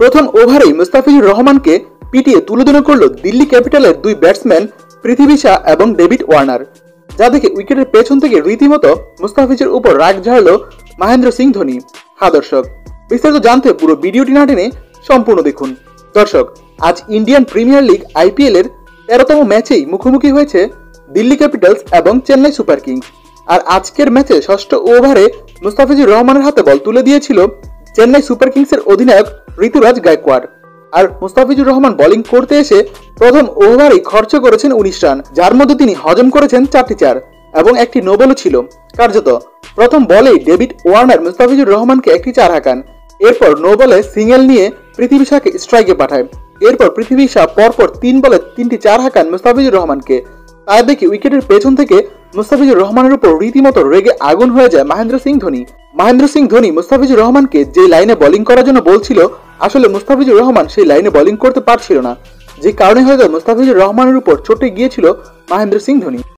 প্রথম ওভারেই মুস্তাফিজুর রহমানকে পিটিয়ে তুলোধনা করল দিল্লি ক্যাপিটালের দুই ব্যাটসম্যান পৃথ্বী শা এবং ডেভিড ওয়ার্নার, যা দেখে উইকেটের পেছন থেকে রীতিমতো মুস্তাফিজের উপর রাগ ঝাড়ল মহেন্দ্র সিং ধোনি। হ্যাঁ দর্শক, বিস্তারিত জানতে পুরো ভিডিওটি না টেনে সম্পূর্ণ দেখুন। দর্শক, আজ ইন্ডিয়ান প্রিমিয়ার লিগ আইপিএল এর 13তম ম্যাচেই মুখোমুখি হয়েছে দিল্লি ক্যাপিটালস এবং চেন্নাই সুপার কিংস। আর আজকের ম্যাচে ষষ্ঠ ওভারে মুস্তাফিজুর রহমানের হাতে বল তুলে দিয়েছিল চেন্নাই সুপার কিংসের অধিনায়ক ঋতুরাজ গায়কোয়াড়। আর মুস্তাফিজুর রহমান বোলিং করতে এসে প্রথম ওভারেই খরচ করেছেন 19 রান, যার মধ্যে তিনি হজম করেছেন 4টি চার এবং একটি নো বলও ছিল। কার্যত প্রথম বলেই ডেভিড ওয়ার্নার মুস্তাফিজুর রহমানকে একটি চার হাঁকান। এরপর নো বলে সিঙ্গেল নিয়ে পৃথ্বী শাকে স্ট্রাইকে পাঠায়। এরপর পৃথ্বী শা পরপর 3 বলে 3টি চার হাঁকান মুস্তাফিজুর রহমানকে। তাই দেখে উইকেটের পেছন থেকে মুস্তাফিজুর রহমানের উপর রীতিমতো রেগে আগুন হয়ে যায় মহেন্দ্র সিং ধোনি। মহেন্দ্র সিং ধোনি মুস্তাফিজুর রহমানকে যে লাইনে বোলিং করার জন্য বলছিল, আসলে মুস্তাফিজুর রহমান সেই লাইনে বোলিং করতে পারছিল না, যে কারণে হয়তো মুস্তাফিজুর রহমানের উপর চটে গিয়েছিল মহেন্দ্র সিং ধোনি।